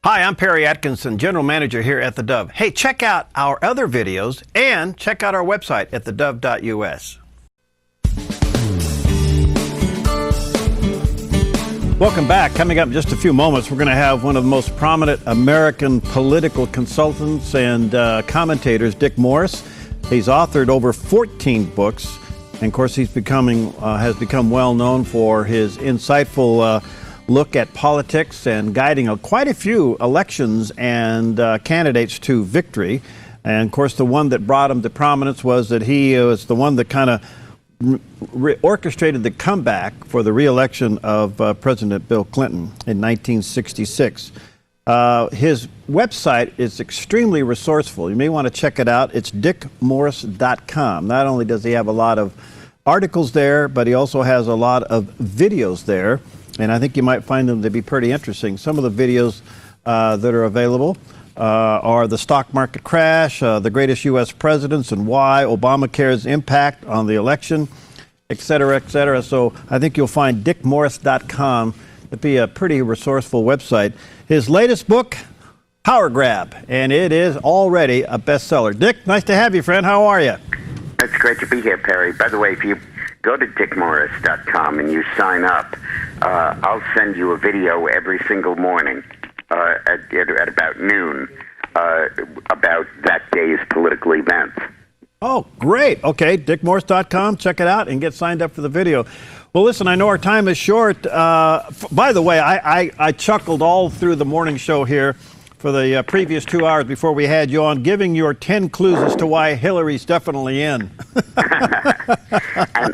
Hi, I'm Perry Atkinson, General Manager here at theDove. Hey, check out our other videos and check out our website at thedove.us. Welcome back. Coming up in just a few moments, we're going to have one of the most prominent American political consultants and commentators, Dick Morris. He's authored over 14 books, and of course he's has become well known for his insightful look at politics and guiding quite a few elections and candidates to victory. And of course the one that brought him to prominence was that he was the one that kind of orchestrated the comeback for the re-election of President Bill Clinton in 1966. His website is extremely resourceful. You may want to check it out. It's dickmorris.com. Not only does he have a lot of articles there, but he also has a lot of videos there, and I think you might find them to be pretty interesting. Some of the videos that are available are the stock market crash, the greatest U.S. presidents and why, Obamacare's impact on the election, et cetera, et cetera. So I think you'll find dickmorris.com to be a pretty resourceful website. His latest book, Power Grab, and it is already a bestseller. Dick, nice to have you, friend. How are you? It's great to be here, Perry. By the way, if you go to dickmorris.com and you sign up, I'll send you a video every single morning at about noon about that day's political events. Oh, great. Okay, dickmorris.com. Check it out and get signed up for the video. Well, listen, I know our time is short. By the way, I chuckled all through the morning show here for the previous 2 hours before we had you on, giving your 10 clues as to why Hillary's definitely in.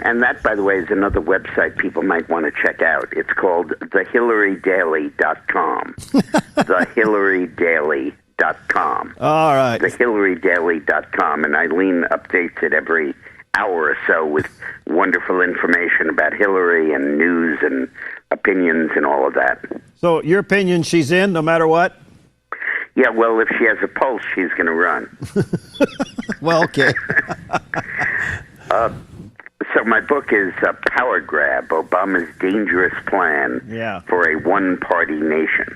and that, by the way, is another website people might want to check out. It's called thehillarydaily.com. thehillarydaily.com. All right. thehillarydaily.com. And Eileen updates it every hour or so with wonderful information about Hillary and news and opinions and all of that. So your opinion, she's in no matter what? Yeah, well, if she has a pulse, she's going to run. Well, okay. So my book is Power Grab, Obama's Dangerous Plan for a One-Party Nation.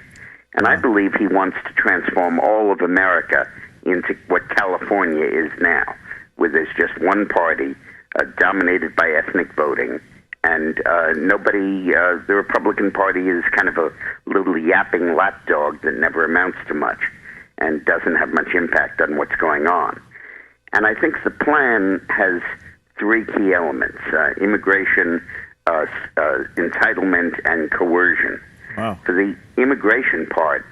And I believe he wants to transform all of America into what California is now, where there's just one party dominated by ethnic voting, and the Republican Party is kind of a little yapping lapdog that never amounts to much and doesn't have much impact on what's going on. And I think the plan has three key elements: immigration, entitlement, and coercion. Wow. For the immigration part,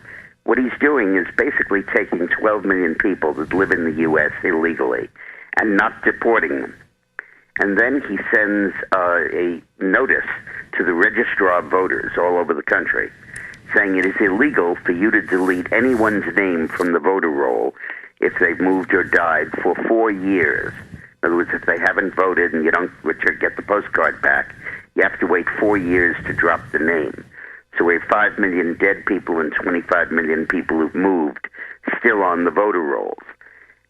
what he's doing is basically taking 12 million people that live in the U.S. illegally and not deporting them. And then he sends a notice to the registrar of voters all over the country saying it is illegal for you to delete anyone's name from the voter roll if they've moved or died for 4 years. In other words, if they haven't voted and you don't get the postcard back, you have to wait 4 years to drop the name. So we have 5 million dead people and 25 million people who've moved still on the voter rolls.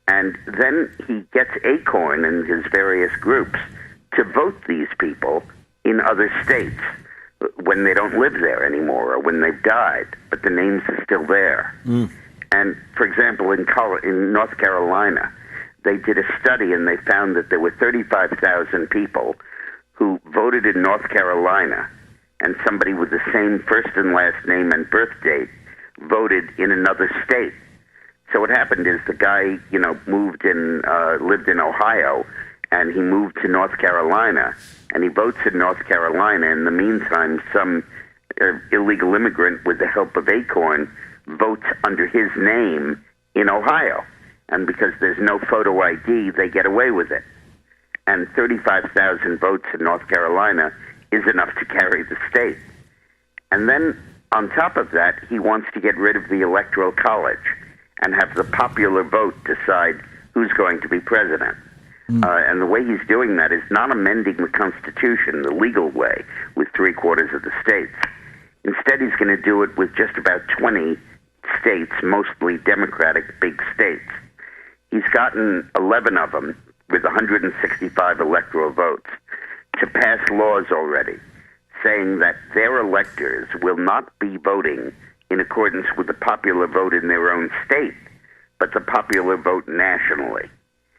And then he gets ACORN and his various groups to vote these people in other states when they don't live there anymore or when they've died, but the names are still there. And, for example, in North Carolina, they did a study and they found that there were 35,000 people who voted in North Carolina, and somebody with the same first and last name and birth date voted in another state. So what happened is the guy, lived in Ohio, and he moved to North Carolina, and he votes in North Carolina. In the meantime, some illegal immigrant, with the help of ACORN, votes under his name in Ohio. And because there's no photo ID, they get away with it. And 35,000 votes in North Carolina is enough to carry the state. And then, on top of that, he wants to get rid of the Electoral College and have the popular vote decide who's going to be president. And the way he's doing that is not amending the Constitution the legal way with 3/4 of the states. Instead, he's going to do it with just about 20 states, mostly Democratic big states. He's gotten 11 of them with 165 electoral votes to pass laws already saying that their electors will not be voting in accordance with the popular vote in their own state, but the popular vote nationally.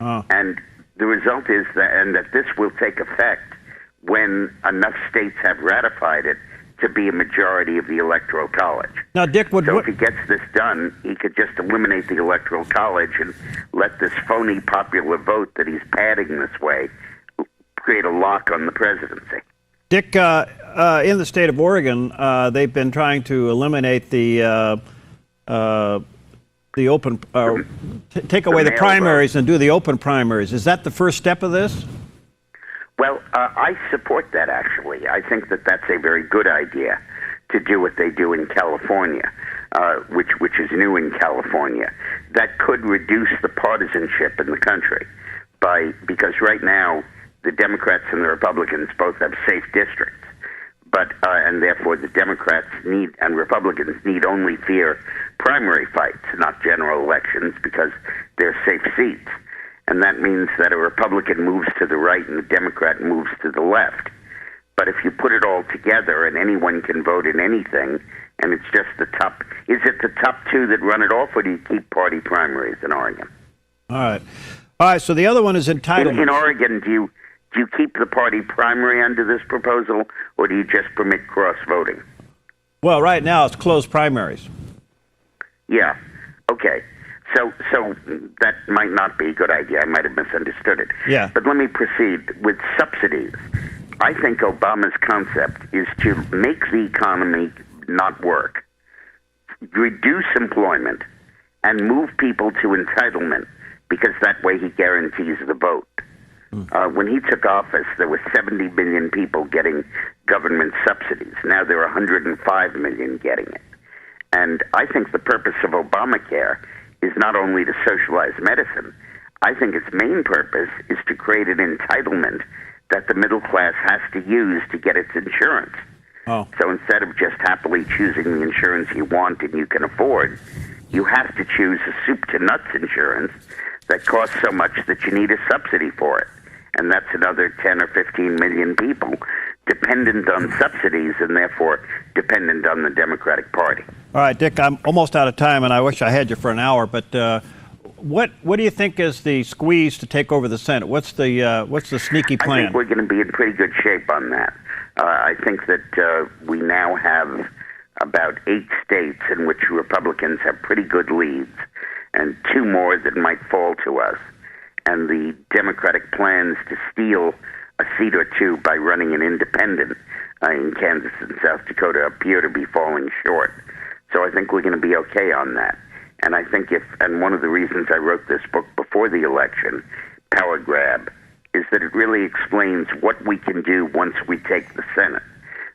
And the result is that this will take effect when enough states have ratified it to be a majority of the Electoral College. Now, Dick, if he gets this done, he could just eliminate the Electoral College and let this phony popular vote that he's padding this way create a lock on the presidency. Dick, in the state of Oregon, they've been trying to eliminate the open, take away the primaries and do the open primaries. Is that the first step of this? Well, I support that, actually. I think that that's a very good idea to do what they do in California, which is new in California. That could reduce the partisanship in the country because right now the Democrats and the Republicans both have safe districts, and therefore the Democrats and Republicans need only fear primary fights, not general elections, because they're safe seats. And that means that a Republican moves to the right and a Democrat moves to the left. But if you put it all together and anyone can vote in anything, and it's just is it the top two that run it off, or do you keep party primaries in Oregon? All right, so the other one is entitlement. In Oregon, do you keep the party primary under this proposal, or do you just permit cross-voting? Well, right now it's closed primaries. Yeah, okay. So that might not be a good idea. I might have misunderstood it. Yeah. But let me proceed with subsidies. I think Obama's concept is to make the economy not work, reduce employment, and move people to entitlement, because that way he guarantees the vote. When he took office, there were 70 million people getting government subsidies. Now there are 105 million getting it. And I think the purpose of Obamacare is not only to socialize medicine. I think its main purpose is to create an entitlement that the middle class has to use to get its insurance. So instead of just happily choosing the insurance you want and you can afford, you have to choose a soup-to-nuts insurance that costs so much that you need a subsidy for it. And that's another 10 or 15 million people dependent on subsidies and therefore dependent on the Democratic Party. All right, Dick, I'm almost out of time, and I wish I had you for an hour. But what do you think is the squeeze to take over the Senate? What's the sneaky plan? I think we're going to be in pretty good shape on that. I think that we now have about 8 states in which Republicans have pretty good leads, and 2 more that might fall to us. And the Democratic plans to steal a seat or 2 by running an independent in Kansas and South Dakota appear to be falling short. So I think we're going to be okay on that. And I think and one of the reasons I wrote this book before the election, Power Grab, is that it really explains what we can do once we take the Senate.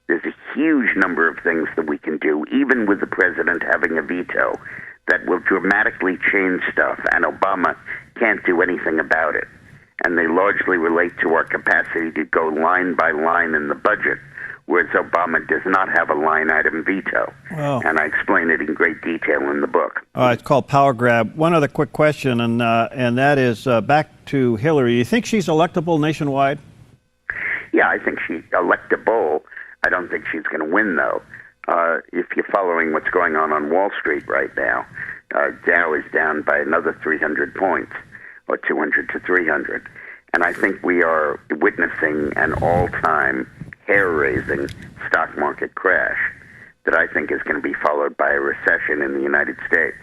There's a huge number of things that we can do, even with the president having a veto, that will dramatically change stuff, and Obama can't do anything about it. And they largely relate to our capacity to go line by line in the budget, whereas Obama does not have a line-item veto. Wow. And I explain it in great detail in the book. It's called Power Grab. One other quick question, and that is back to Hillary. Do you think she's electable nationwide? Yeah, I think she's electable. I don't think she's going to win, though. If you're following what's going on Wall Street right now, Dow is down by another 300 points, or 200 to 300. And I think we are witnessing an all-time hair-raising stock market crash that I think is going to be followed by a recession in the United States.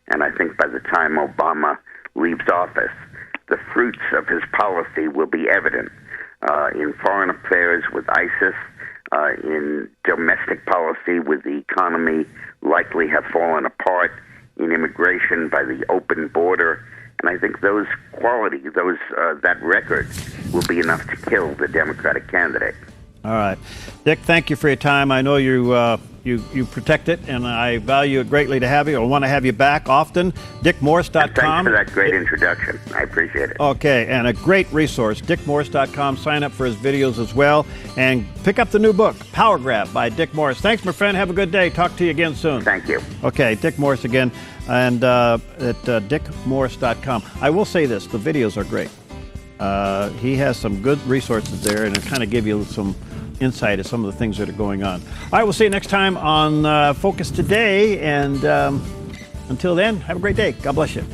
And I think by the time Obama leaves office, the fruits of his policy will be evident in foreign affairs with ISIS, in domestic policy with the economy likely have fallen apart, in immigration by the open border. And I think those qualities, that record, will be enough to kill the Democratic candidate. All right. Dick, thank you for your time. I know you protect it, and I value it greatly to have you. I want to have you back often. DickMorris.com. And thanks for that great introduction. I appreciate it. Okay, and a great resource, DickMorris.com. Sign up for his videos as well, and pick up the new book, Power Grab by Dick Morris. Thanks, my friend. Have a good day. Talk to you again soon. Thank you. Okay, Dick Morris again, and at DickMorris.com. I will say this, the videos are great. He has some good resources there, and it kind of give you some insight of some of the things that are going on. All right, we'll see you next time on Focus Today. And until then, have a great day. God bless you.